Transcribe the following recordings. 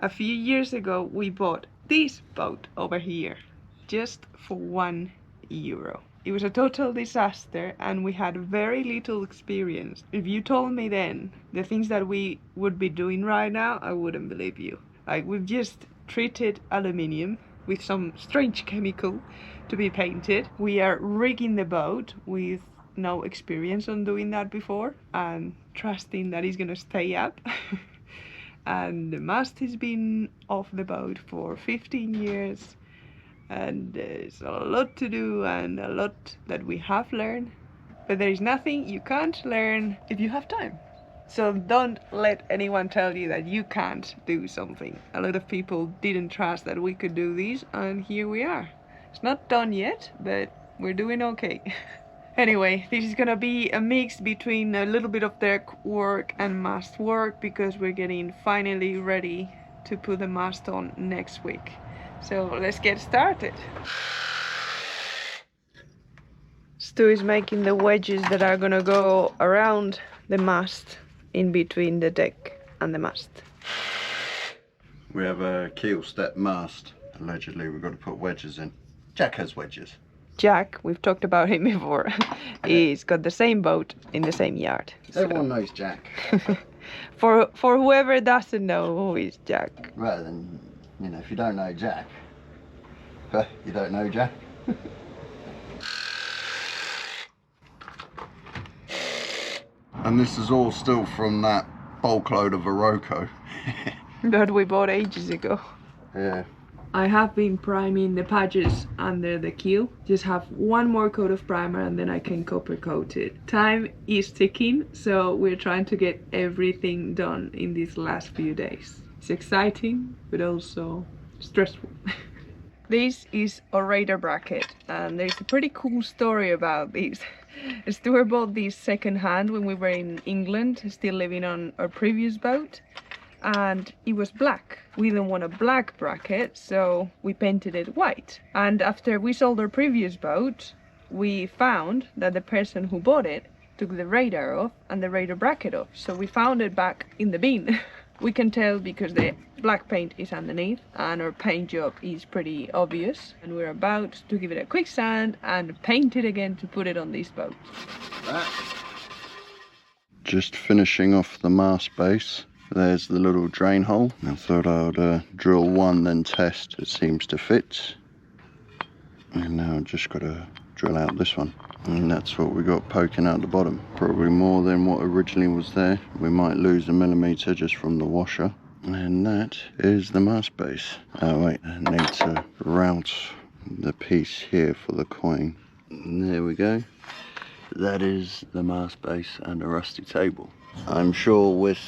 A few years ago we bought this boat over here just for €1. It was a total disaster and we had very little experience. If you told me then the things that we would be doing right now, I wouldn't believe you. Like, we've just treated aluminium with some strange chemical to be painted. We are rigging the boat with no experience on doing that before and trusting that it's gonna stay up. And the mast has been off the boat for 15 years. And there's a lot to do and a lot that we have learned, but there is nothing you can't learn if you have time. So don't let anyone tell you that you can't do something. A lot of people didn't trust that we could do this, and here we are. It's not done yet, but we're doing okay. Anyway, this is gonna be a mix between a little bit of deck work and mast work, because we're getting finally ready to put the mast on next week. So let's get started. Stu is making the wedges that are gonna go around the mast in between the deck and the mast. We have a keel step mast. Allegedly we've got to put wedges in. Jack has wedges. Jack, we've talked about him before. He's got the same boat in the same yard. Everyone knows Jack. For whoever doesn't know who is Jack. Rather than, you know, if you don't know Jack, you don't know Jack. And this is all still from that bulk load of Iroko. That we bought ages ago. Yeah. I have been priming the patches under the keel. Just have one more coat of primer and then I can copper coat it. Time is ticking, so we're trying to get everything done in these last few days. It's exciting, but also stressful. This is a radar bracket, and there's a pretty cool story about this. Stuart bought this second hand when we were in England, still living on our previous boat, and it was black. We didn't want a black bracket, so we painted it white. And after we sold our previous boat, we found that the person who bought it took the radar off and the radar bracket off, so we found it back in the bin. We can tell because the black paint is underneath and our paint job is pretty obvious, and we're about to give it a quick sand and paint it again to put it on this boat. Just finishing off the mast base. There's the little drain hole. I thought I would drill one, then test. It seems to fit. And now I've just got to drill out this one. And that's what we got poking out the bottom. Probably more than what originally was there. We might lose a millimetre just from the washer. And that is the mast base. Oh wait, I need to route the piece here for the coin. And there we go. That is the mast base and a rusty table. I'm sure with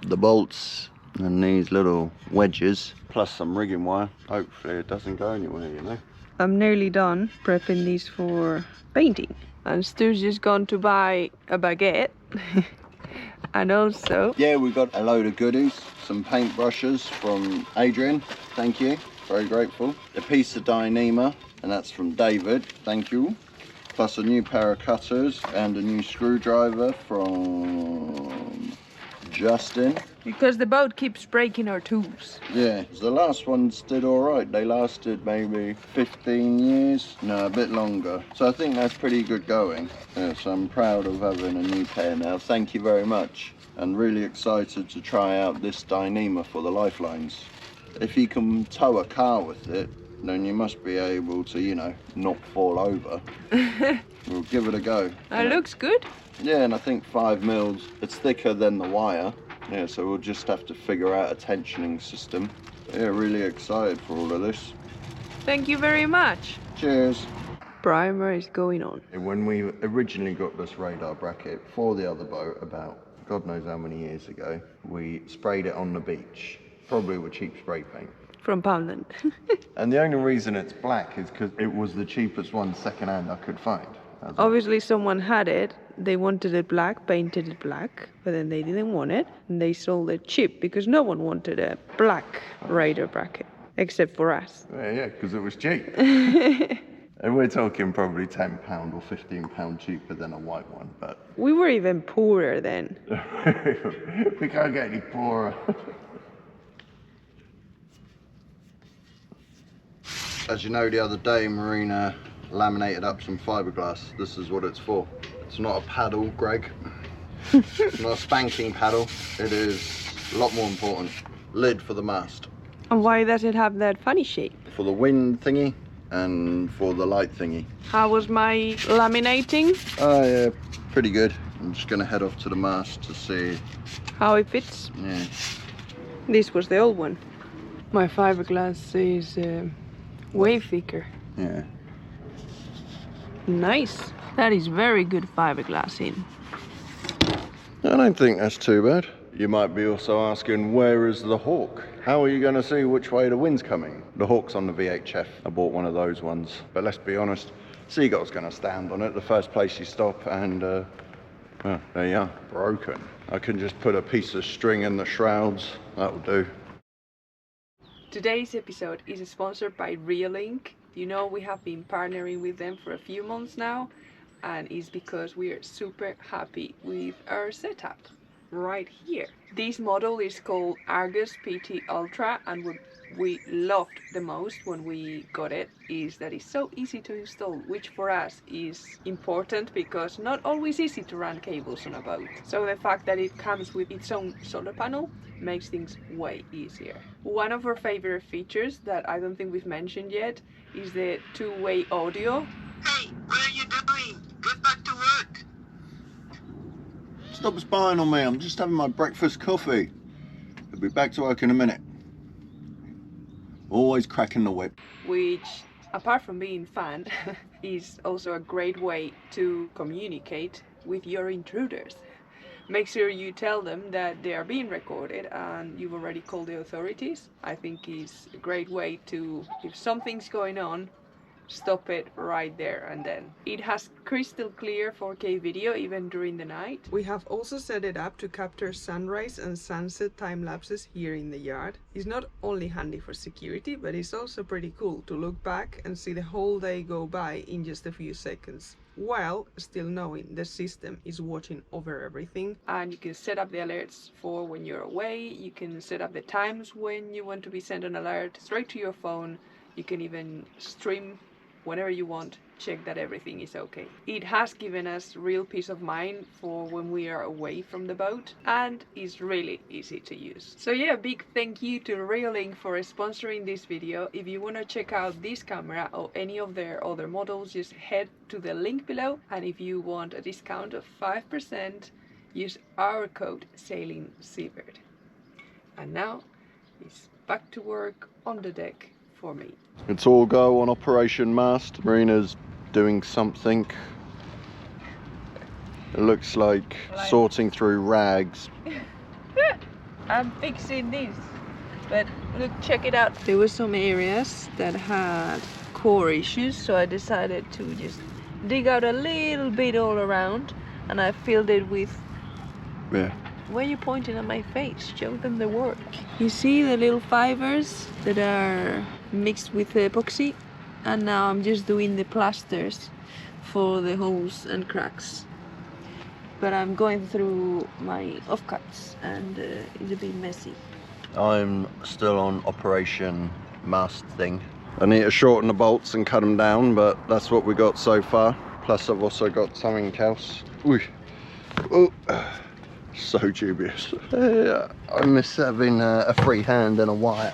the bolts and these little wedges plus some rigging wire, hopefully it doesn't go anywhere, you know. I'm nearly done prepping these for painting, and Stu's just gone to buy a baguette. And also, yeah, we got a load of goodies, some paint brushes from Adrian, thank you, very grateful. A piece of Dyneema, and that's from David, thank you. Plus a new pair of cutters and a new screwdriver from Justin. because the boat keeps breaking our tools. Yeah, the last ones did all right. They lasted maybe 15 years, no, a bit longer. So I think that's pretty good going. Yeah, so I'm proud of having a new pair now. Thank you very much. And really excited to try out this Dyneema for the lifelines. If you can tow a car with it, then you must be able to, you know, not fall over. We'll give it a go. It looks good. Yeah, and I think 5 mils, it's thicker than the wire. Yeah, so we'll just have to figure out a tensioning system. Yeah, really excited for all of this. Thank you very much. Cheers. Primer is going on. When we originally got this radar bracket for the other boat about God knows how many years ago, we sprayed it on the beach, probably with cheap spray paint. From Poundland. And the only reason it's black is because it was the cheapest one second-hand I could find. Obviously someone had it, they wanted it black, painted it black, but then they didn't want it, and they sold it cheap because no one wanted a black radar bracket, except for us. Yeah, because it was cheap. And we're talking probably £10 or £15 cheaper than a white one, but... We were even poorer then. We can't get any poorer. As you know, the other day Marina laminated up some fiberglass. This is what it's for. It's not a paddle, Greg. It's not a spanking paddle. It is a lot more important. Lid for the mast. And why does it have that funny shape? For the wind thingy and for the light thingy. How was my laminating? Oh yeah, pretty good. I'm just gonna head off to the mast to see how it fits. Yeah. This was the old one. My fiberglass is way thicker. Yeah. Nice. That is very good fiberglass in. I don't think that's too bad. You might be also asking, where is the hawk? How are you going to see which way the wind's coming? The hawk's on the VHF. I bought one of those ones. But let's be honest, Seagull's going to stand on it the first place you stop, and well, there you are, broken. I can just put a piece of string in the shrouds. That'll do. Today's episode is sponsored by Reolink. You know, we have been partnering with them for a few months now, and it's because we are super happy with our setup right here. This model is called Argus PT Ultra, and what we loved the most when we got it is that it's so easy to install, which for us is important because not always easy to run cables on a boat. So the fact that it comes with its own solar panel makes things way easier. One of our favorite features that I don't think we've mentioned yet is the two-way audio. Hey, what are you doing? Get back to work. Stop spying on me. I'm just having my breakfast coffee. I'll be back to work in a minute. Always cracking the whip. Which, apart from being fun, is also a great way to communicate with your intruders. Make sure you tell them that they are being recorded and you've already called the authorities. I think is a great way to, if something's going on, stop it right there and then. It has crystal clear 4K video even during the night. We have also set it up to capture sunrise and sunset time lapses here in the yard. It's not only handy for security, but it's also pretty cool to look back and see the whole day go by in just a few seconds, while still knowing the system is watching over everything. And you can set up the alerts for when you're away. You can set up the times when you want to be sent an alert straight to your phone. You can even stream whenever you want, check that everything is okay. It has given us real peace of mind for when we are away from the boat, and is really easy to use. So yeah, big thank you to Reolink for sponsoring this video. If you want to check out this camera or any of their other models, just head to the link below, and if you want a discount of 5%, use our code SAILINGSeabird. And now it's back to work on the deck for me. It's all go on Operation Mast. Marina's doing something. It looks like sorting through rags. I'm fixing this, but look, check it out. There were some areas that had core issues, so I decided to just dig out a little bit all around, and I filled it with... Yeah. Why are you pointing at my face? Show them the work. You see the little fibers that are mixed with the epoxy, and now I'm just doing the plasters for the holes and cracks. But I'm going through my offcuts and it's a bit messy. I'm still on Operation Mast thing. I need to shorten the bolts and cut them down, but that's what we got so far. Plus I've also got something else. Ooh. Oh. So dubious. I miss having a free hand and a wire.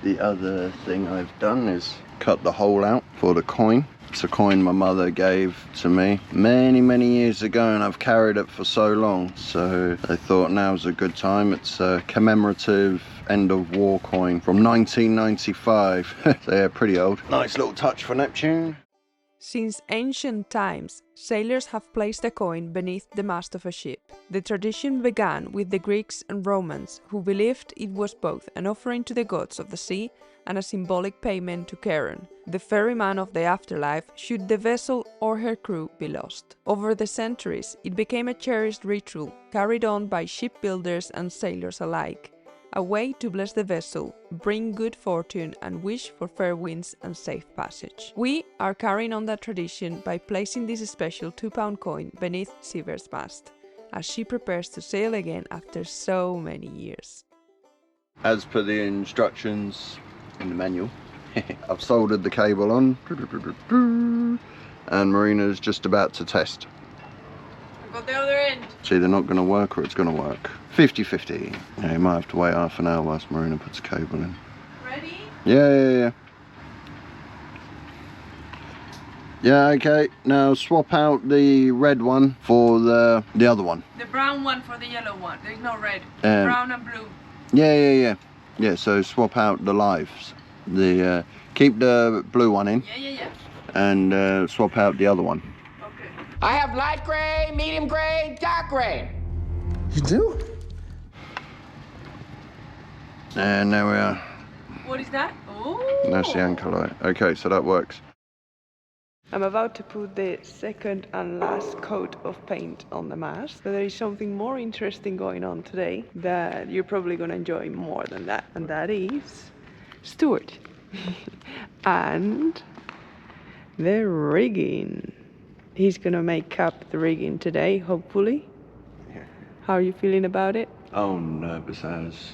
The other thing I've done is cut the hole out for the coin. It's a coin my mother gave to me many years ago, and I've carried it for so long, so I thought now's a good time. It's a commemorative end of war coin from 1995. So yeah, pretty old. Nice little touch for Neptune. Since ancient times, sailors have placed a coin beneath the mast of a ship. The tradition began with the Greeks and Romans, who believed it was both an offering to the gods of the sea and a symbolic payment to Charon, the ferryman of the afterlife, should the vessel or her crew be lost. Over the centuries, it became a cherished ritual carried on by shipbuilders and sailors alike, a way to bless the vessel, bring good fortune, and wish for fair winds and safe passage. We are carrying on that tradition by placing this special £2 coin beneath Seabird's mast, as she prepares to sail again after so many years. As per the instructions in the manual, I've soldered the cable on. And Marina's just about to test. I've got the other end. It's either not going to work or it's going to work. 50-50. Yeah, you might have to wait half an hour whilst Marina puts the cable in. Ready? Yeah. Yeah, okay. Now swap out the red one for the other one. The brown one for the yellow one. There's no red. Brown and blue. Yeah. Yeah, so swap out the lives. The keep the blue one in. Yeah. And swap out the other one. Okay. I have light gray, medium gray, dark gray. You do? And there we are. What is that? Oh. That's the anchor light. Okay, so that works. I'm about to put the second and last coat of paint on the mast, but there is something more interesting going on today that you're probably going to enjoy more than that, and that is Stuart and the rigging. He's going to make up the rigging today, hopefully. Yeah. How are you feeling about it? Oh, nervous as.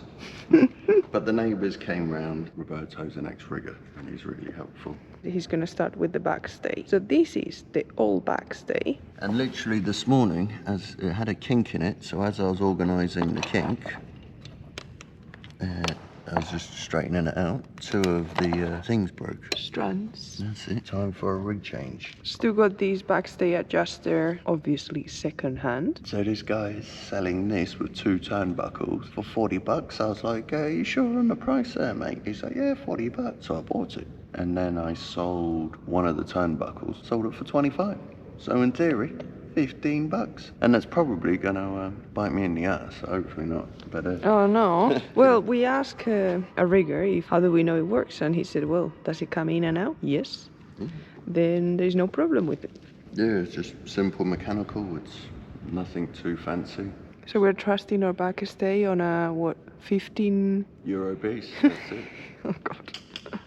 But the neighbours came round. Roberto's an ex-rigger and he's really helpful. He's going to start with the backstay. So this is the old backstay. And literally this morning, as it had a kink in it, so as I was organising the kink, I was just straightening it out. Two of the things broke. Strands. That's it. Time for a rig change. Still got these backstay adjuster, obviously second hand. So this guy is selling this with 2 turnbuckles for 40 bucks. I was like, you sure on the price there, mate? He's like, yeah, 40 bucks. So I bought it. And then I sold one of the turnbuckles. Sold it for 25. So in theory, 15 bucks. And that's probably gonna bite me in the ass. Hopefully not. But Oh no. Well, we asked a rigger how do we know it works, and he said, well, does it come in and out? Yes. Then there's no problem with it. yeah, it's just simple mechanical. It's nothing too fancy. So we're trusting our backstay on a, what, 15... Euro piece, that's it. Oh God.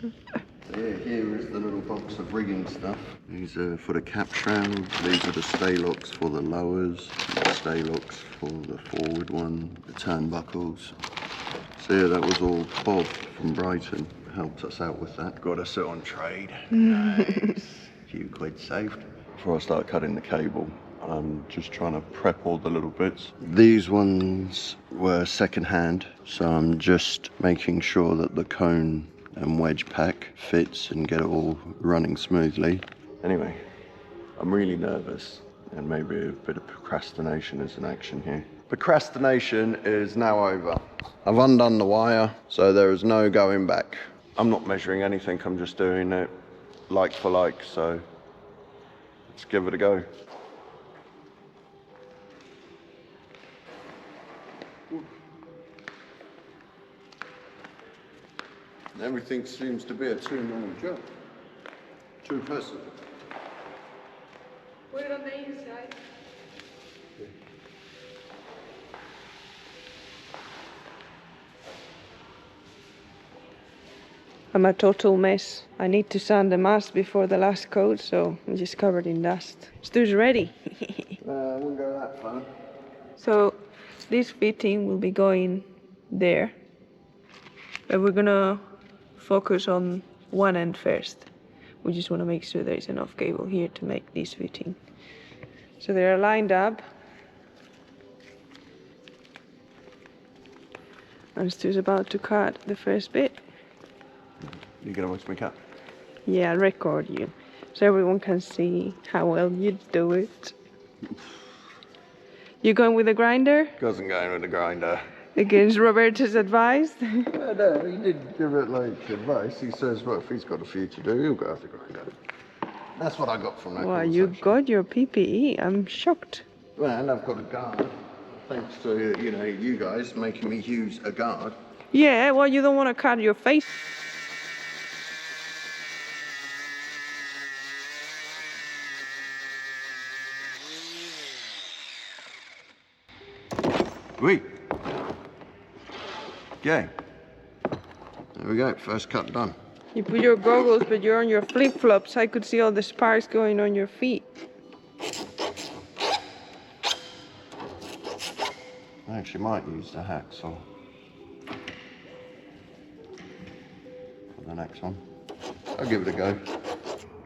So yeah, here is the little box of rigging stuff. These are for the cap shroud. These are the stay locks for the lowers. The stay locks for the forward one. The turnbuckles. So yeah, that was all Bob from Brighton. Helped us out with that. Got us it on trade. Nice. Few quid saved. Before I start cutting the cable, I'm just trying to prep all the little bits. These ones were second hand, so I'm just making sure that the cone and wedge pack fits and get it all running smoothly. Anyway, I'm really nervous, and maybe a bit of procrastination is in action here. Procrastination is now over. I've undone the wire, so there is no going back. I'm not measuring anything, I'm just doing it like for like, so let's give it a go. Everything seems to be a two-man job. Two-person. Put it on the inside. I'm a total mess. I need to sand the mast before the last coat, so I'm just covered in dust. Stu's ready. I wouldn't go that far. So this fitting will be going there, but we're gonna focus on one end first. We just want to make sure there is enough cable here to make this fitting. So they are lined up, and Stu's about to cut the first bit. You gonna watch me cut? Yeah, I'll record you so everyone can see how well you do it. You going with the grinder? Cousin going with the grinder. Against Roberto's advice? No, he didn't give it like advice. He says, well, if he's got a few to do, he'll go with the grinder. That's what I got from that Wow, you got your PPE. I'm shocked. Well, and I've got a guard. Thanks to, you guys making me use a guard. Yeah, well, you don't want to cut your face. Wait. Okay. There we go, first cut done. You put your goggles, but you're on your flip-flops. I could see all the sparks going on your feet. I actually might use the hacksaw for the next one. I'll give it a go.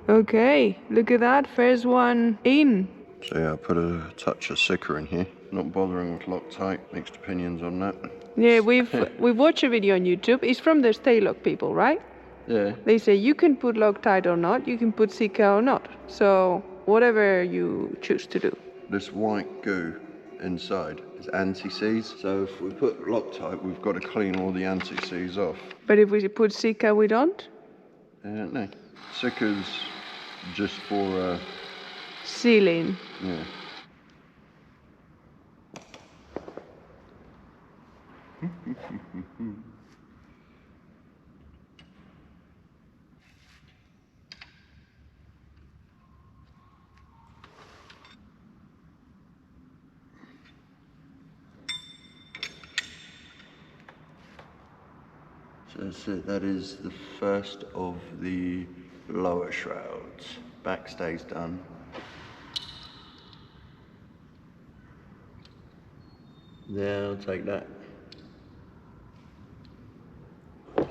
Okay, look at that, first one in. So yeah, I put a touch of Sika in here. Not bothering with Loctite, mixed opinions on that. Yeah, we've watched a video on YouTube. It's from the Staylock people, right? Yeah. They say you can put Loctite or not, you can put Sika or not. So whatever you choose to do. This white goo inside is anti-seize. So if we put Loctite, we've got to clean all the anti-seize off. But if we put Sika, we don't? No. Sika's just for... Sealing. yeah. So that's it. That is the first of the lower shrouds. Backstay's done. Yeah, I'll take that.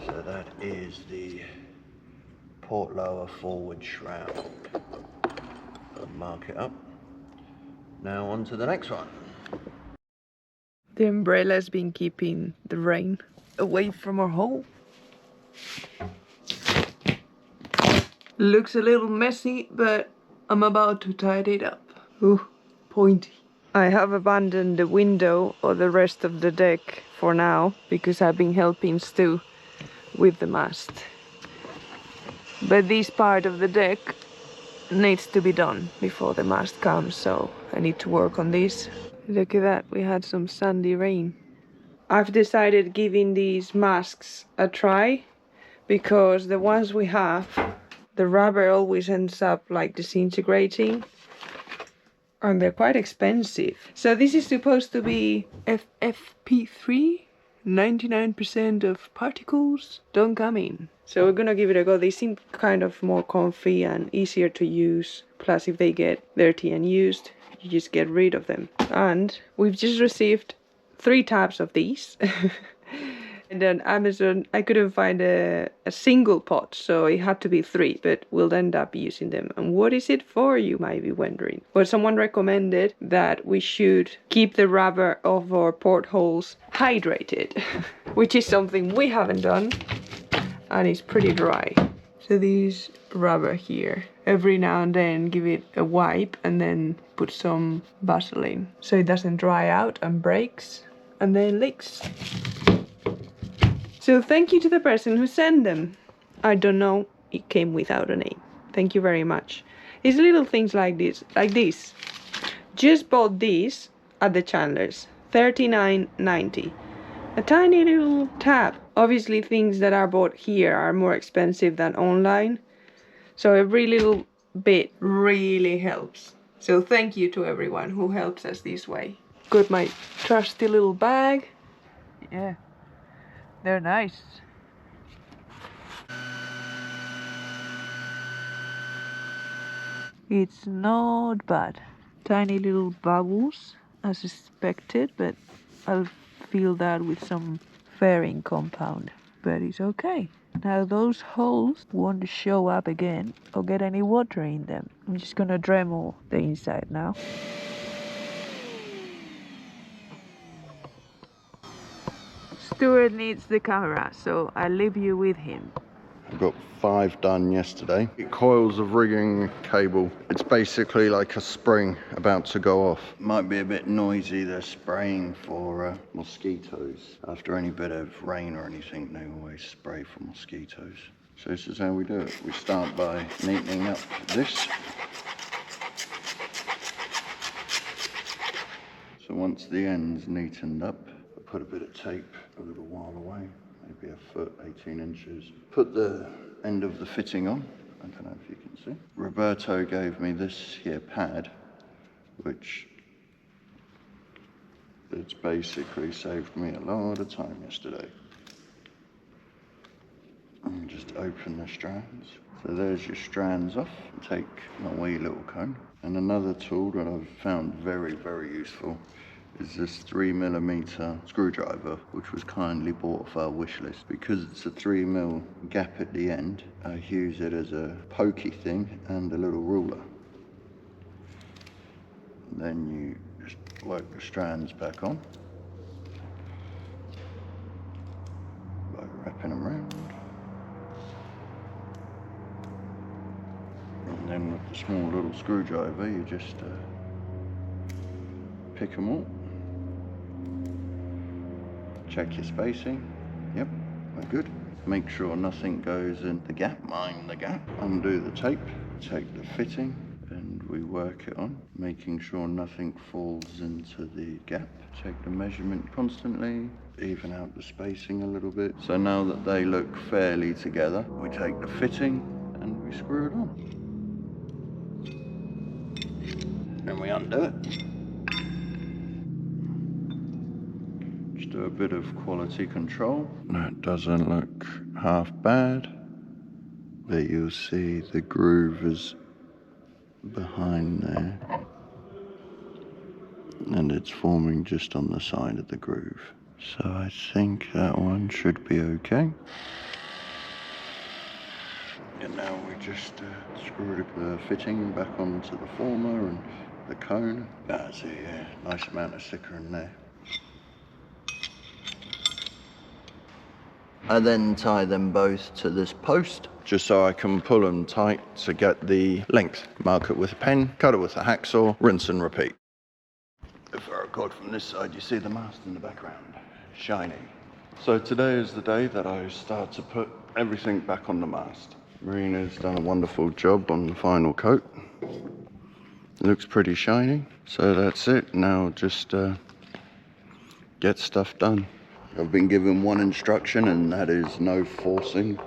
So that is the port lower forward shroud. I'll mark it up. Now on to the next one. The umbrella's been keeping the rain away from our hole. Looks a little messy, but I'm about to tidy it up. Ooh, pointy. I have abandoned the window or the rest of the deck for now because I've been helping Stu with the mast. But this part of the deck needs to be done before the mast comes, so I need to work on this. Look at that, we had some sandy rain. I've decided giving these masks a try because the ones we have, the rubber always ends up like disintegrating and they're quite expensive. So this is supposed to be FFP3, 99% of particles don't come in. So we're gonna give it a go. They seem kind of more comfy and easier to use. Plus if they get dirty and used, you just get rid of them. And we've just received 3 tabs of these. And on Amazon, I couldn't find a single pot, so it had to be 3, but we'll end up using them. And what is it for, you might be wondering? Well, someone recommended that we should keep the rubber of our portholes hydrated, which is something we haven't done, and it's pretty dry. So these rubber here, every now and then give it a wipe and then put some Vaseline so it doesn't dry out and breaks and then leaks. So thank you to the person who sent them. I don't know, it came without a name. Thank you very much. It's little things like this, Just bought these at the Chandler's, $39.90. A tiny little tab. Obviously things that are bought here are more expensive than online. So every little bit really helps. So thank you to everyone who helps us this way. Got my trusty little bag. Yeah. They're nice. It's not bad. Tiny little bubbles as expected, but I'll fill that with some fairing compound. But it's okay. Now those holes won't show up again or get any water in them. I'm just gonna Dremel the inside now. Stuart needs the camera, so I'll leave you with him. I got 5 done yesterday. Coils of rigging cable. It's basically like a spring about to go off. Might be a bit noisy, they're spraying for mosquitoes. After any bit of rain or anything, they always spray for mosquitoes. So this is how we do it. We start by neatening up this. So once the end's neatened up, I put a bit of tape a little while away, maybe a foot, 18 inches. Put the end of the fitting on. I don't know if you can see. Roberto gave me this here pad, which it's basically saved me a lot of time yesterday. And just open the strands. So there's your strands off. Take my wee little cone. And another tool that I've found very, very useful is this 3mm screwdriver, which was kindly bought off our wish list. Because it's a 3mm gap at the end, I use it as a pokey thing and a little ruler. Then you just work the strands back on by wrapping them around. And then with the small little screwdriver, you just pick them all. Check your spacing. Yep, we're good. Make sure nothing goes in the gap. Mind the gap. Undo the tape. Take the fitting and we work it on, making sure nothing falls into the gap. Take the measurement constantly. Even out the spacing a little bit. So now that they look fairly together, we take the fitting and we screw it on. And we undo it. Just do a bit of quality control. That doesn't look half bad. But you'll see the groove is behind there. And it's forming just on the side of the groove. So I think that one should be okay. And now we just screwed the fitting back onto the former and the cone. That's a nice amount of sticker in there. I then tie them both to this post, just so I can pull them tight to get the length. Mark it with a pen, cut it with a hacksaw, rinse and repeat. If I record from this side, you see the mast in the background, shiny. So today is the day that I start to put everything back on the mast. Marina's done a wonderful job on the final coat. It looks pretty shiny, so that's it. Now just get stuff done. I've been given one instruction and that is no forcing.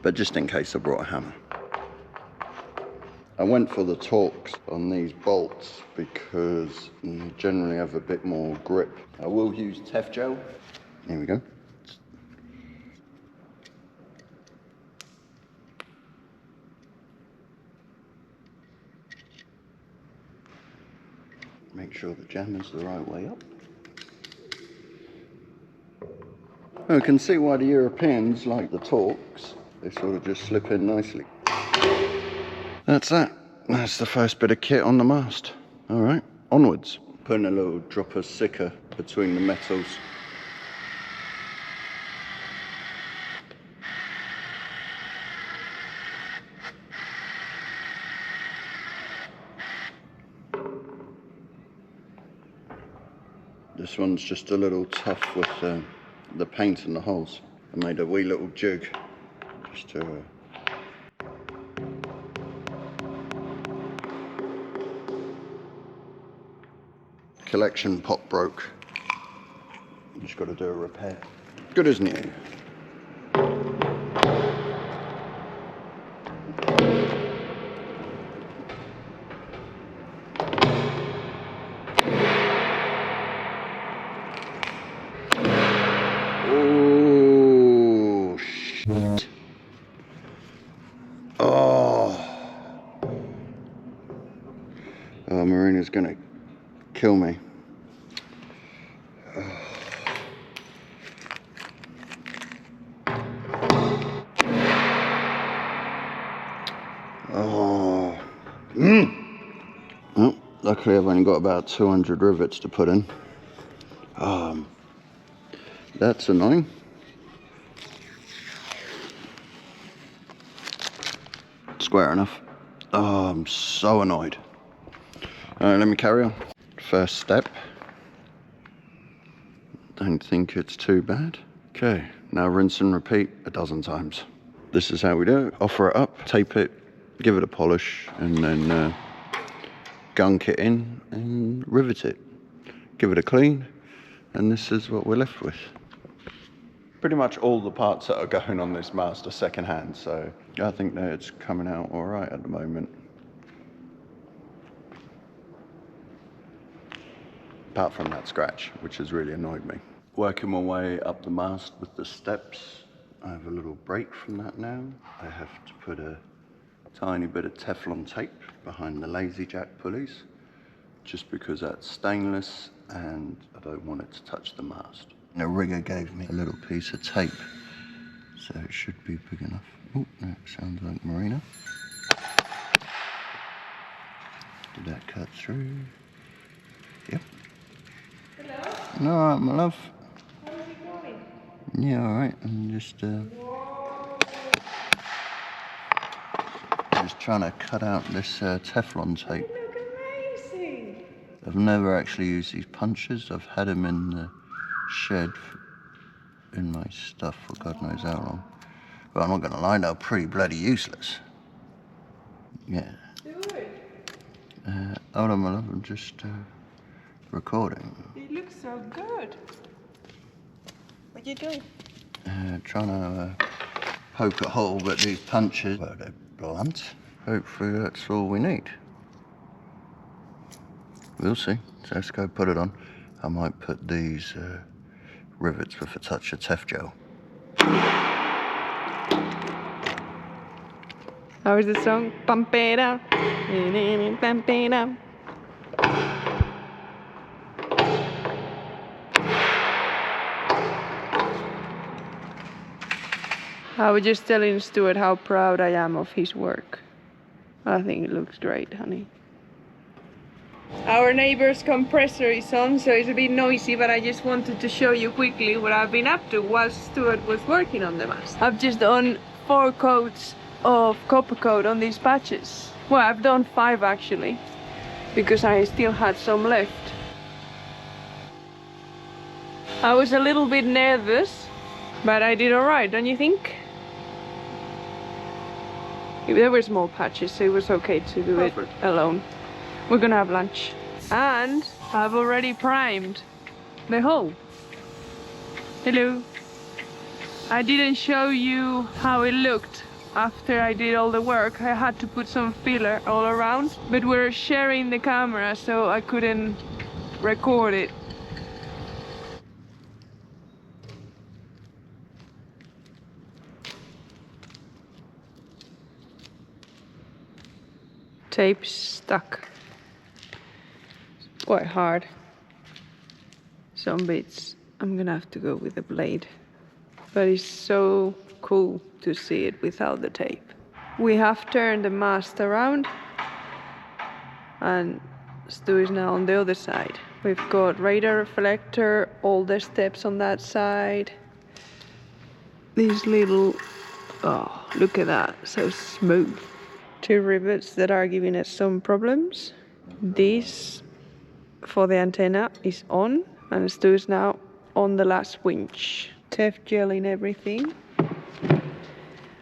But just in case I brought a hammer. I went for the Torx on these bolts because you generally have a bit more grip. I will use Tef gel. Here we go. Make sure the jam is the right way up. I can see why the Europeans like the Torx. They sort of just slip in nicely. That's that. That's the first bit of kit on the mast. All right, onwards. Putting a little drop of Sika between the metals. This one's just a little tough with the paint and the holes. I made a wee little jig just to collection pot broke. Just got to do a repair. Good as new. Oh shit. Oh, Marina's gonna kill me. Well, luckily I've only got about 200 rivets to put in. That's annoying. Square enough. Oh, I'm so annoyed. Alright, let me carry on. First step. Don't think it's too bad. Okay, now rinse and repeat a dozen times. This is how we do it. Offer it up, tape it, give it a polish, and then gunk it in and rivet it. Give it a clean, and this is what we're left with. Pretty much all the parts that are going on this mast are second hand, so I think that it's coming out all right at the moment. Apart from that scratch, which has really annoyed me. Working my way up the mast with the steps. I have a little break from that now. I have to put a tiny bit of Teflon tape behind the lazy jack pulleys. just because that's stainless and I don't want it to touch the mast. The rigger gave me a little piece of tape, so it should be big enough. Oh, that sounds like Marina. Did that cut through? Yep. Hello? All right, my love. How's it going? Yeah, all right. I'm just trying to cut out this Teflon tape. They look amazing. I've never actually used these punches. I've had them in the shed in my stuff for God knows how long. But I'm not gonna lie, they're pretty bloody useless. Yeah. Do it. Hold on, my love. I'm just recording. It looks so good. What you doing? Trying to poke a hole, but these punches, well, they're blunt. Hopefully that's all we need. We'll see. So let's go put it on. I might put these rivets with a touch of Tef gel. How is the song? Pump it up. Pump it up. I was just telling Stuart how proud I am of his work. I think it looks great, honey. Our neighbor's compressor is on, so it's a bit noisy, but I just wanted to show you quickly what I've been up to while Stuart was working on the mast. I've just done 4 coats of copper coat on these patches. Well, I've done 5 actually, because I still had some left. I was a little bit nervous, but I did alright, don't you think? There were small patches, so it was okay to do it alone. We're gonna have lunch. And I've already primed the hole. Hello. I didn't show you how it looked after I did all the work. I had to put some filler all around, but we're sharing the camera, so I couldn't record it. Tape stuck. It's quite hard. Some bits I'm gonna have to go with a blade. But it's so cool to see it without the tape. We have turned the mast around and Stu is now on the other side. We've got radar reflector, all the steps on that side. These little, oh, look at that, so smooth. 2 rivets that are giving us some problems. This for the antenna is on, and Stu is now on the last winch. Tef gel in everything.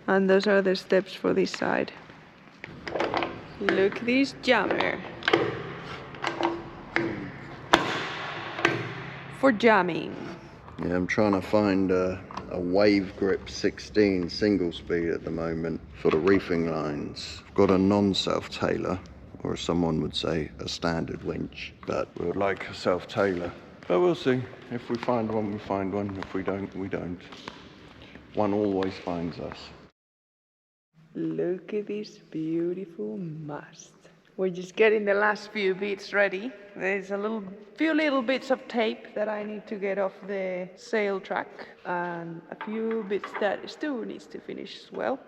And those are the steps for this side. Look this jammer. For jamming. Yeah, I'm trying to find a wave grip 16 single speed at the moment for the reefing lines. I've got a non-self-tailor, or as someone would say, a standard winch, but we would like a self-tailor. But we'll see. If we find one, we find one. If we don't, we don't. One always finds us. Look at this beautiful mast. We're just getting the last few bits ready. There's a few little bits of tape that I need to get off the sail track, and a few bits that Stu needs to finish as well.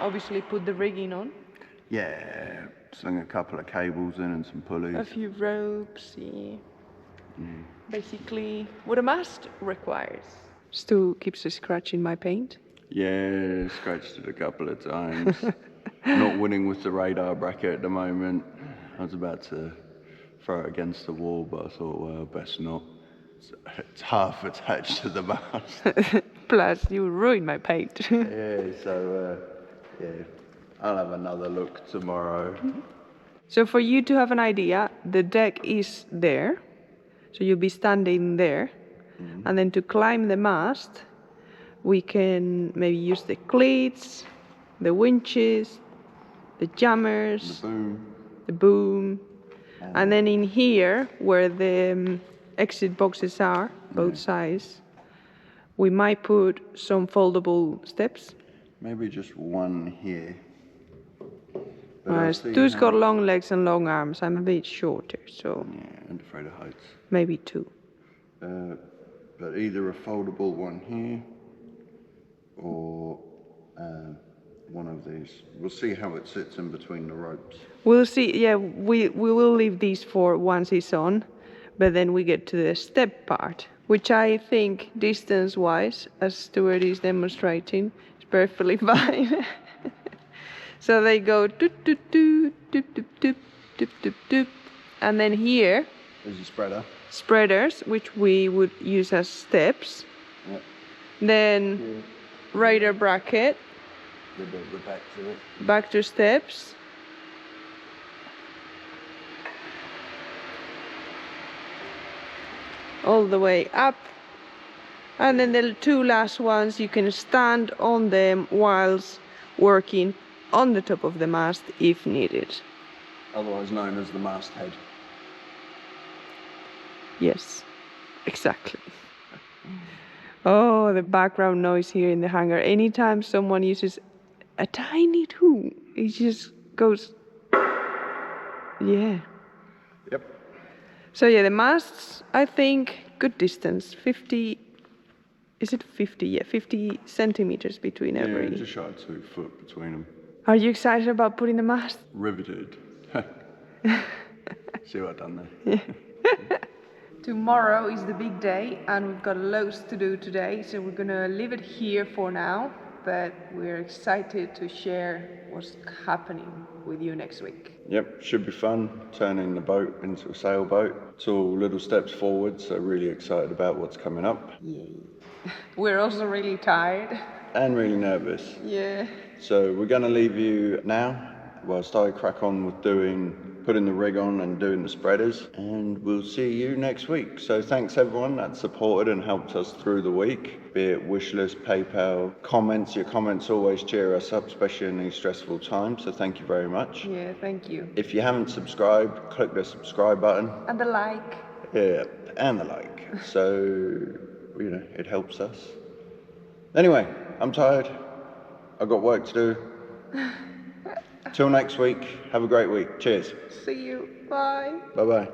Obviously put the rigging on. Yeah, slung a couple of cables in and some pulleys. A few ropes, yeah. Basically what a mast requires. Stu keeps scratching my paint. Yeah, scratched it a couple of times. Not winning with the radar bracket at the moment. I was about to throw it against the wall, but I thought, well, best not. It's half attached to the mast. Plus, you ruined my paint. Yeah, so, I'll have another look tomorrow. So for you to have an idea, the deck is there. So you'll be standing there. And then to climb the mast, we can maybe use the cleats, the winches, the jammers, the boom. And then in here, where the exit boxes are, both sides, we might put some foldable steps. Maybe just one here. But I'll see Stu's how- got long legs and long arms. I'm a bit shorter, so Yeah, and afraid of heights. maybe 2. But either a foldable one here or one of these. We'll see how it sits in between the ropes. We'll see. Yeah, we will leave these for once it's on, but then we get to the step part, which I think distance-wise, as Stuart is demonstrating, is perfectly fine. So they go doop doop doop doop doop doop doop doop doop, and then here There's a spreader. spreaders, which we would use as steps. Yep. Then radar bracket, The back to it. back to steps. All the way up. And then the 2 last ones, you can stand on them whilst working on the top of the mast if needed. Otherwise known as the masthead. Yes, exactly. Oh, the background noise here in the hangar. Anytime someone uses a tiny tool, it just goes, yeah. Yep. So yeah, the masts, I think, good distance, 50, is it 50? Yeah, 50 centimeters between every. Yeah, just shy of 2 foot between them. Are you excited about putting the mast? Riveted. See what I've done there? Tomorrow is the big day and we've got loads to do today, so we're gonna leave it here for now, but we're excited to share what's happening with you next week. Yep, should be fun. Turning the boat into a sailboat. It's all little steps forward, so really excited about what's coming up. Yay. We're also really tired. And really nervous. Yeah. So we're going to leave you now whilst I crack on with putting the rig on and doing the spreaders, and we'll see you next week. So thanks everyone that supported and helped us through the week, be it wish list, PayPal, comments. Your comments always cheer us up, especially in these stressful times, so thank you very much. Yeah, thank you. If you haven't subscribed, click the subscribe button. And the like. Yeah, and the like. So, it helps us. Anyway, I'm tired. I've got work to do. Till next week, have a great week. Cheers. See you. Bye. Bye-bye.